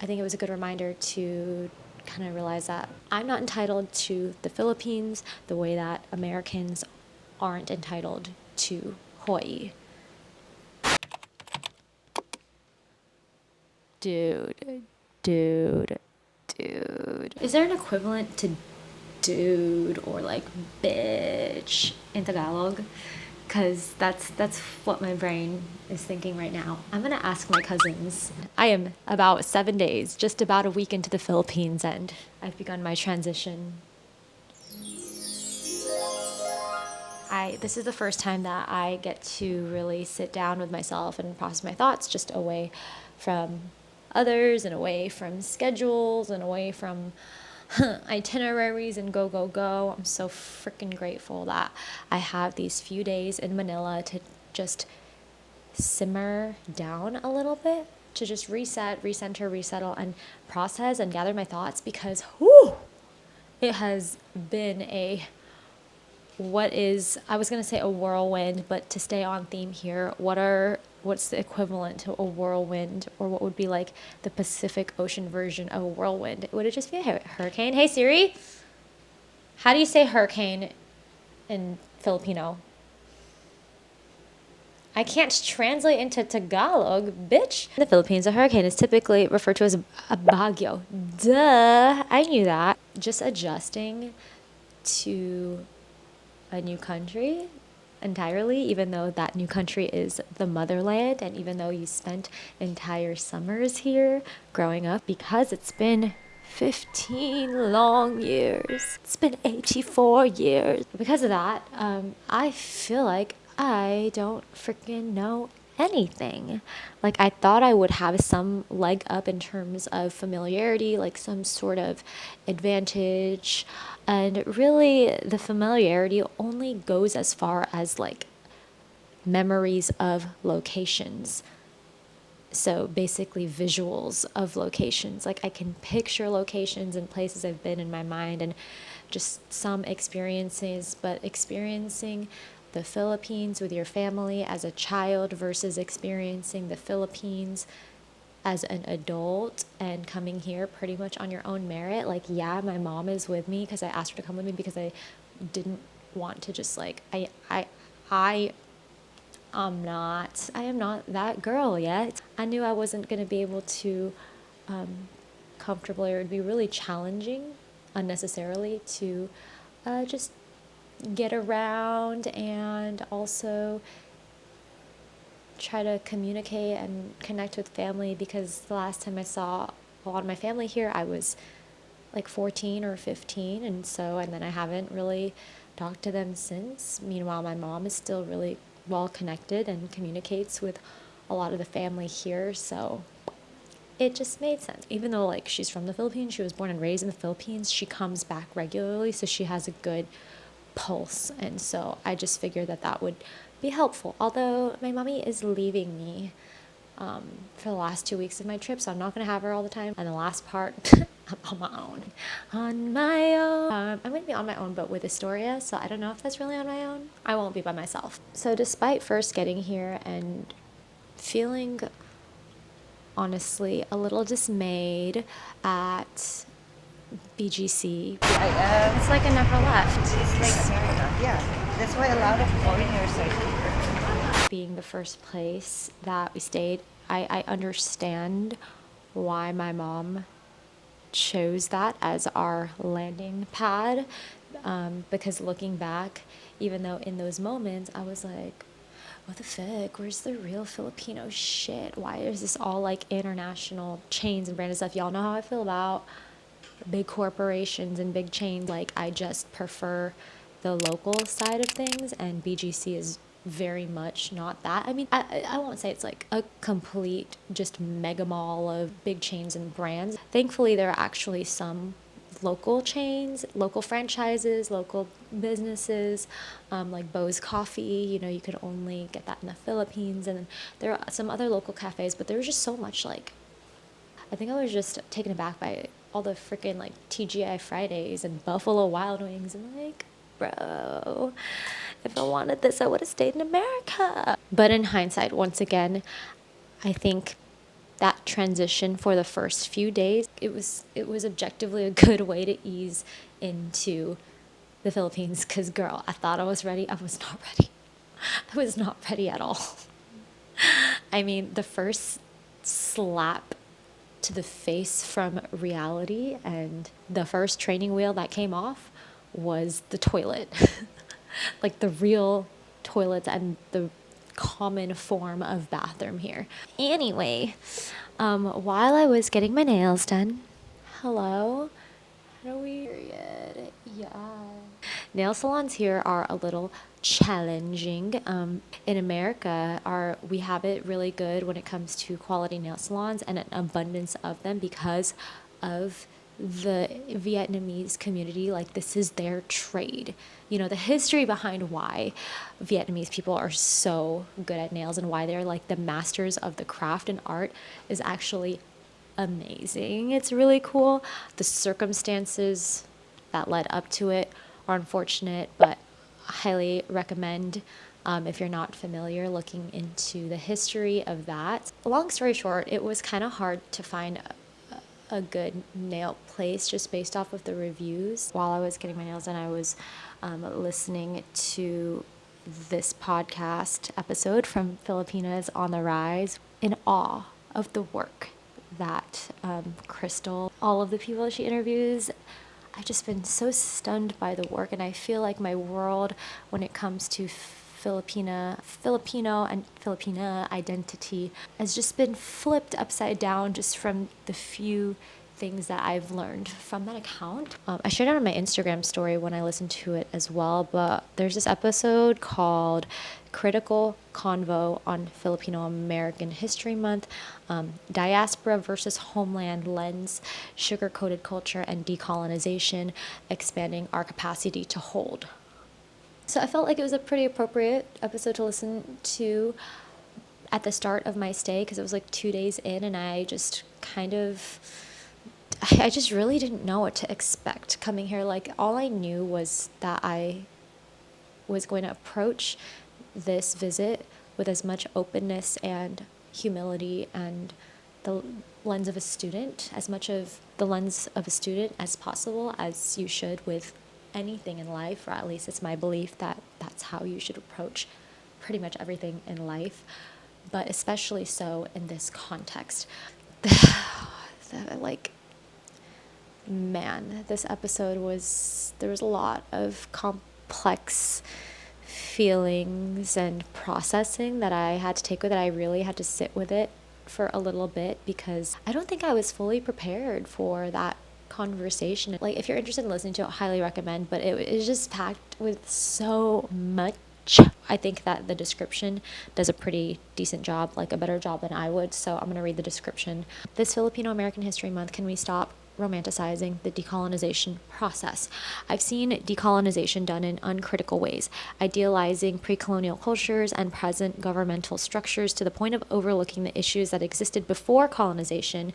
I think it was a good reminder to kind of realize that I'm not entitled to the Philippines the way that Americans aren't entitled to Hawaii. Dude, dude, dude. Is there an equivalent to dude or like bitch in Tagalog? Because that's what my brain is thinking right now. I'm gonna ask my cousins. I am about 7 days, just about a week into the Philippines, and I've begun my transition. This is the first time that I get to really sit down with myself and process my thoughts just away from others and away from schedules and away from itineraries and go, go, go. I'm so freaking grateful that I have these few days in Manila to just simmer down a little bit, to just reset, recenter, resettle, and process and gather my thoughts because, whoo, it has been I was going to say a whirlwind, but to stay on theme here, what's the equivalent to a whirlwind, or what would be like the Pacific Ocean version of a whirlwind? Would it just be a hurricane? Hey Siri, how do you say hurricane in Filipino? I can't translate into Tagalog, bitch. In the Philippines, a hurricane is typically referred to as a bagyo. Duh, I knew that. Just adjusting to a new country entirely, even though that new country is the motherland, and even though you spent entire summers here growing up, because it's been 15 long years. It's been 84 years. Because of that, I feel like I don't freaking know anything. Like, I thought I would have some leg up in terms of familiarity, like some sort of advantage. And really, the familiarity only goes as far as like memories of locations. So basically visuals of locations. Like, I can picture locations and places I've been in my mind and just some experiences, but experiencing the Philippines with your family as a child versus experiencing the Philippines as an adult and coming here pretty much on your own merit. Like, yeah, my mom is with me because I asked her to come with me because I didn't want to just like, I I am not that girl yet. I knew I wasn't going to be able to comfortably, or it would be really challenging unnecessarily to just get around and also try to communicate and connect with family, because the last time I saw a lot of my family here, I was like 14 or 15, and then I haven't really talked to them since. Meanwhile, my mom is still really well connected and communicates with a lot of the family here, so it just made sense. Even though like she's from the Philippines, she was born and raised in the Philippines, she comes back regularly, so she has a good pulse, and so I just figured that would be helpful. Although my mommy is leaving me for the last 2 weeks of my trip, so I'm not going to have her all the time. And the last part, I'm on my own. On my own. I'm going to be on my own, but with Astoria, so I don't know if that's really on my own. I won't be by myself. So despite first getting here and feeling honestly a little dismayed at BGC, it's like I never left. It's like America, yeah. That's why a lot of foreigners are here. Being the first place that we stayed, I understand why my mom chose that as our landing pad, because looking back, even though in those moments I was like, what the fuck, where's the real Filipino shit? Why is this all like international chains and branded stuff? Y'all know how I feel about big corporations and big chains. Like, I just prefer the local side of things, and BGC is very much not that. I mean, I won't say it's like a complete just mega mall of big chains and brands. Thankfully, there are actually some local chains, local franchises, local businesses, like Bo's Coffee. You know, you could only get that in the Philippines, and then there are some other local cafes, but there was just so much like, I think I was just taken aback by all the freaking like TGI Fridays and Buffalo Wild Wings, and like, bro, if I wanted this, I would have stayed in America. But in hindsight, once again, I think that transition for the first few days, it was objectively a good way to ease into the Philippines, because girl, I thought I was ready. I was not ready. I was not ready at all. I mean, the first slap to the face from reality and the first training wheel that came off was the toilet. Like the real toilets and the common form of bathroom here. Anyway, while I was getting my nails done, hello, how do we? Period. Yeah. Nail salons here are a little challenging. In America, we have it really good when it comes to quality nail salons and an abundance of them because of the Vietnamese community. Like, this is their trade. You know, the history behind why Vietnamese people are so good at nails and why they're like the masters of the craft and art is actually amazing. It's really cool. The circumstances that led up to it are unfortunate, but I highly recommend, if you're not familiar, looking into the history of that. Long story short, it was kind of hard to find a good nail place just based off of the reviews. While I was getting my nails done, I was listening to this podcast episode from Filipinas on the Rise, in awe of the work that Crystal, all of the people she interviews, I've just been so stunned by the work, and I feel like my world when it comes to Filipino and Filipina identity has just been flipped upside down just from the few things that I've learned from that account. I shared it on my Instagram story when I listened to it as well, but there's this episode called Critical Convo on Filipino-American History Month, Diaspora versus Homeland Lens, Sugar-Coated Culture and Decolonization, Expanding Our Capacity to Hold. So I felt like it was a pretty appropriate episode to listen to at the start of my stay, because it was like 2 days in, and I just really didn't know what to expect coming here. Like, all I knew was that I was going to approach this visit with as much openness and humility and the lens of a student, as much of the lens of a student as possible, as you should with anything in life, or at least it's my belief that that's how you should approach pretty much everything in life, but especially so in this context. Like, man, this episode there was a lot of complex feelings and processing that I had to take with it. I really had to sit with it for a little bit because I don't think I was fully prepared for that conversation. Like, if you're interested in listening to it, I highly recommend, but it is just packed with so much. I think that the description does a pretty decent job, like a better job than I would, so I'm going to read the description. This Filipino-American History Month, can we stop romanticizing the decolonization process? I've seen decolonization done in uncritical ways, idealizing pre-colonial cultures and present governmental structures to the point of overlooking the issues that existed before colonization,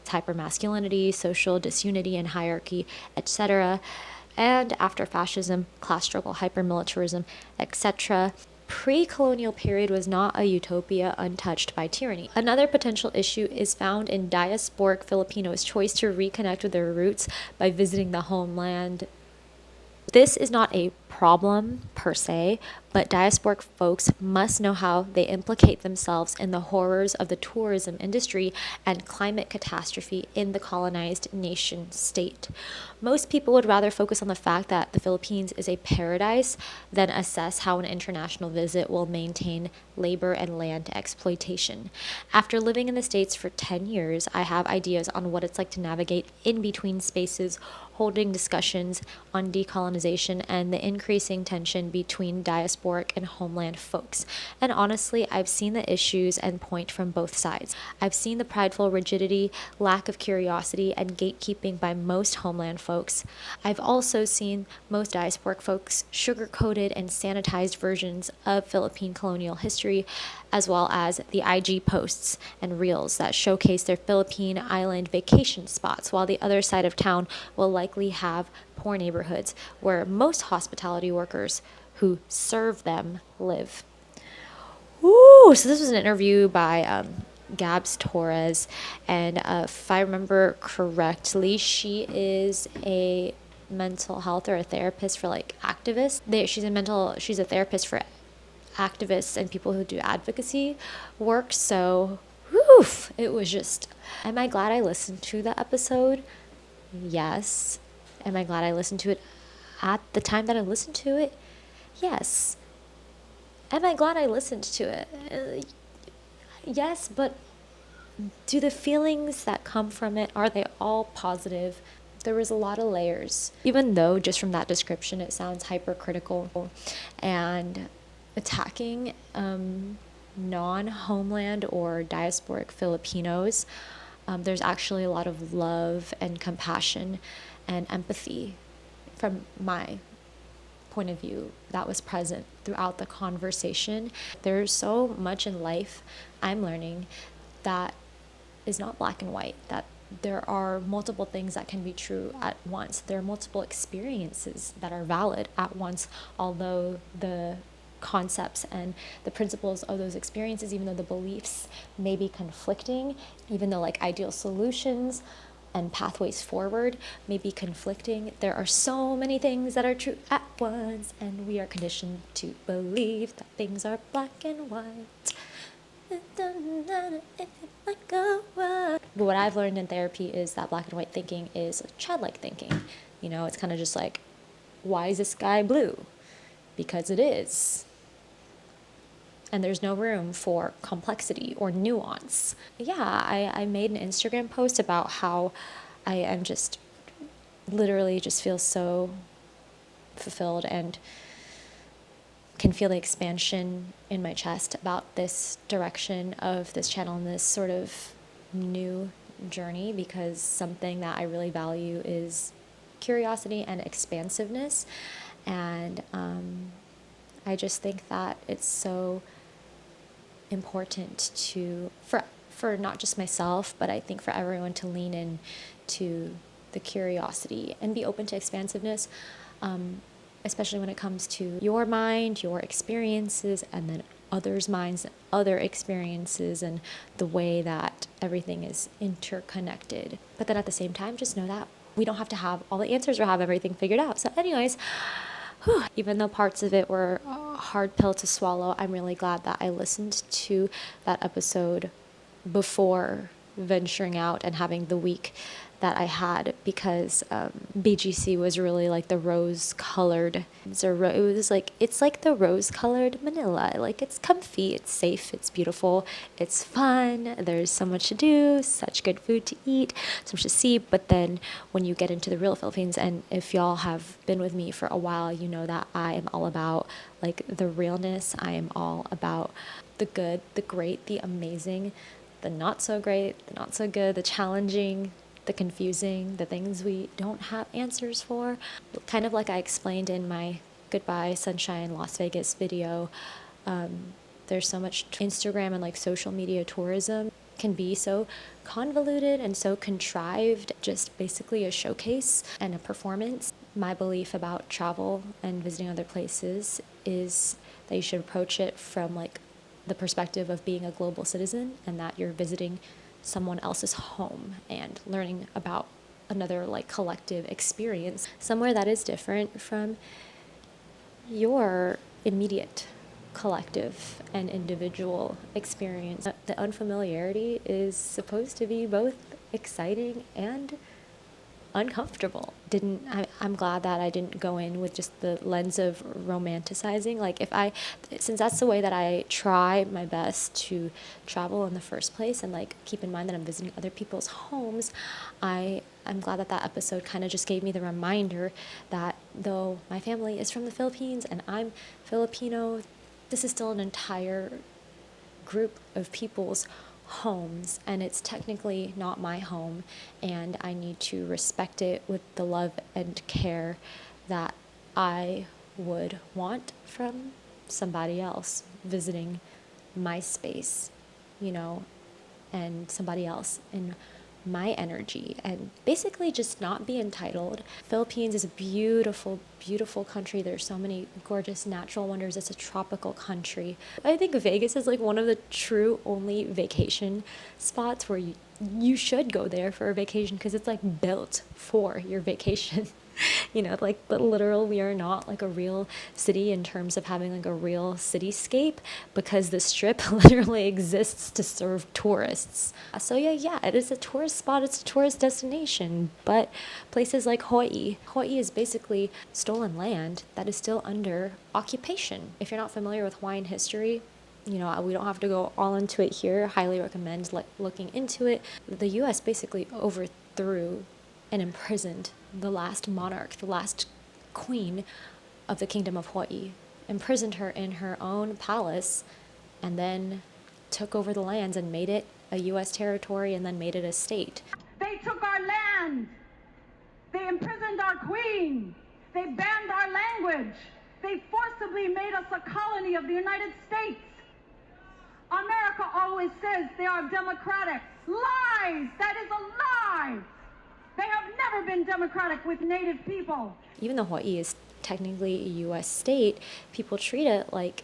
hypermasculinity, social disunity and hierarchy, etc., and after fascism, class struggle, hypermilitarism, etc. Pre-colonial period was not a utopia untouched by tyranny. Another potential issue is found in diasporic Filipinos' choice to reconnect with their roots by visiting the homeland. This is not a problem per se, but diasporic folks must know how they implicate themselves in the horrors of the tourism industry and climate catastrophe in the colonized nation state. Most people would rather focus on the fact that the Philippines is a paradise than assess how an international visit will maintain labor and land exploitation. After living in the States for 10 years, I have ideas on what it's like to navigate in between spaces, holding discussions on decolonization and the increasing tension between diasporic and homeland folks. And honestly, I've seen the issues and point from both sides. I've seen the prideful rigidity, lack of curiosity, and gatekeeping by most homeland folks. I've also seen most diasporic folks sugar-coated and sanitized versions of Philippine colonial history, as well as the IG posts and reels that showcase their Philippine island vacation spots, while the other side of town will likely have poor neighborhoods where most hospitality workers who serve them live. Ooh, so this was an interview by Gabs Torres, and if I remember correctly, she is a mental health or a therapist for like activists. She's a therapist for activists and people who do advocacy work. So, whew, it was just. Am I glad I listened to the episode? Yes. Am I glad I listened to it at the time that I listened to it? Yes. Am I glad I listened to it? Yes, but do the feelings that come from it, are they all positive? There was a lot of layers. Even though just from that description it sounds hypercritical and attacking non-homeland or diasporic Filipinos, there's actually a lot of love and compassion and empathy from my point of view that was present throughout the conversation. There's so much in life I'm learning that is not black and white, that there are multiple things that can be true at once. There are multiple experiences that are valid at once, although the concepts and the principles of those experiences, even though the beliefs may be conflicting, even though like ideal solutions and pathways forward may be conflicting, there are so many things that are true at once, and we are conditioned to believe that things are black and white. But what I've learned in therapy is that black and white thinking is childlike thinking. You know, it's kind of just like, why is the sky blue? Because it is. And there's no room for complexity or nuance. Yeah, I made an Instagram post about how I am just literally just feel so fulfilled and can feel the expansion in my chest about this direction of this channel and this sort of new journey, because something that I really value is curiosity and expansiveness. And I just think that it's so important for not just myself, but I think for everyone to lean in to the curiosity and be open to expansiveness, especially when it comes to your mind, your experiences, and then others' minds, other experiences, and the way that everything is interconnected. But then at the same time, just know that we don't have to have all the answers or have everything figured out. So anyways, even though parts of it were a hard pill to swallow, I'm really glad that I listened to that episode before venturing out and having the week that I had, because BGC was really like the rose-colored. It was like, it's like the rose-colored Manila. Like, it's comfy, it's safe, it's beautiful, it's fun. There's so much to do, such good food to eat, so much to see. But then when you get into the real Philippines, and if y'all have been with me for a while, you know that I am all about like the realness. I am all about the good, the great, the amazing, the not so great, the not so good, the challenging, the confusing, the things we don't have answers for. Kind of like I explained in my Goodbye Sunshine Las Vegas video, there's so much Instagram and like social media tourism can be so convoluted and so contrived, just basically a showcase and a performance. My belief about travel and visiting other places is that you should approach it from like the perspective of being a global citizen, and that you're visiting someone else's home and learning about another like collective experience somewhere that is different from your immediate collective and individual experience. The unfamiliarity is supposed to be both exciting and uncomfortable. I'm glad that I didn't go in with just the lens of romanticizing. Like, since that's the way that I try my best to travel in the first place, and like keep in mind that I'm visiting other people's homes, I'm glad that that episode kind of just gave me the reminder that though my family is from the Philippines and I'm Filipino, this is still an entire group of people's homes, and it's technically not my home, and I need to respect it with the love and care that I would want from somebody else visiting my space, you know, and somebody else in my energy and basically just not be entitled. Philippines is a beautiful, beautiful country. There's so many gorgeous natural wonders. It's a tropical country. I think Vegas is like one of the true only vacation spots where you should go there for a vacation because it's like built for your vacation. You know, like, but literal, we are not like a real city in terms of having like a real cityscape because the strip literally exists to serve tourists. So yeah, it is a tourist spot, it's a tourist destination, but places like Hawaii is basically stolen land that is still under occupation. If you're not familiar with Hawaiian history, you know, we don't have to go all into it here. Highly recommend looking into it. The U.S. basically overthrew and imprisoned the last monarch, the last queen of the Kingdom of Hawaii, imprisoned her in her own palace, and then took over the lands and made it a U.S. territory and then made it a state. They took our land. They imprisoned our queen. They banned our language. They forcibly made us a colony of the United States. America always says they are democratic. Lies! That is a lie! They have never been democratic with Native people. Even though Hawaii is technically a U.S. state, people treat it like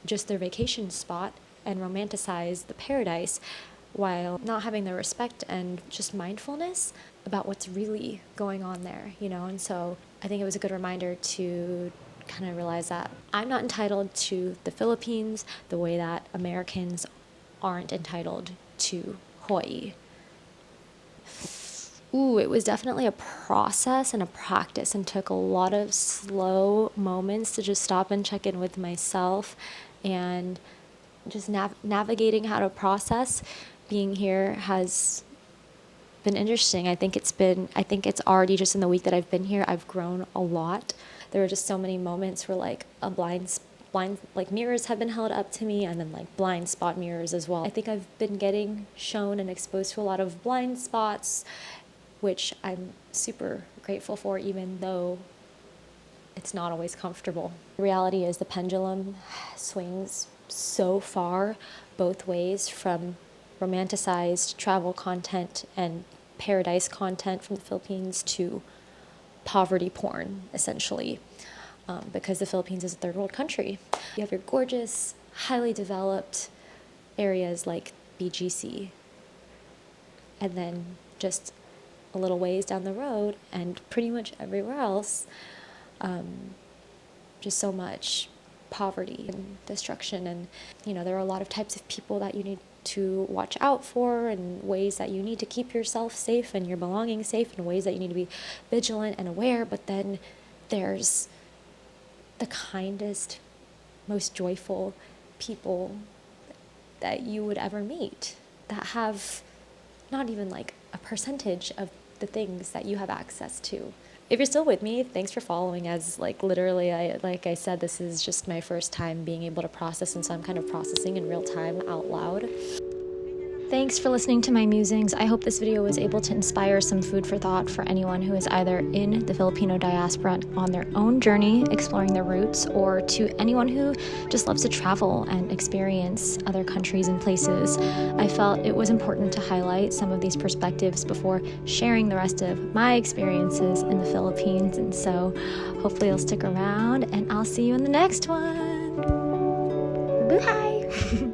just their vacation spot and romanticize the paradise while not having the respect and just mindfulness about what's really going on there, you know? And so I think it was a good reminder to kind of realize that I'm not entitled to the Philippines the way that Americans aren't entitled to Hawaii. Ooh, it was definitely a process and a practice and took a lot of slow moments to just stop and check in with myself and just navigating how to process being here has been interesting. I think it's already just in the week that I've been here, I've grown a lot. There were just so many moments where like a blind like mirrors have been held up to me and then like blind spot mirrors as well. I think I've been getting shown and exposed to a lot of blind spots, which I'm super grateful for, even though it's not always comfortable. The reality is the pendulum swings so far both ways, from romanticized travel content and paradise content from the Philippines to poverty porn, essentially, because the Philippines is a third world country. You have your gorgeous, highly developed areas like BGC, and then just a little ways down the road and pretty much everywhere else, just so much poverty and destruction. And, you know, there are a lot of types of people that you need to watch out for, and ways that you need to keep yourself safe and your belongings safe, and ways that you need to be vigilant and aware. But then there's the kindest, most joyful people that you would ever meet that have not even like a percentage of the things that you have access to. If you're still with me, thanks for following, as like literally, like I said, this is just my first time being able to process, and so I'm kind of processing in real time out loud. Thanks for listening to my musings. I hope this video was able to inspire some food for thought for anyone who is either in the Filipino diaspora on their own journey, exploring their roots, or to anyone who just loves to travel and experience other countries and places. I felt it was important to highlight some of these perspectives before sharing the rest of my experiences in the Philippines. And so hopefully you'll stick around, and I'll see you in the next one. Bye!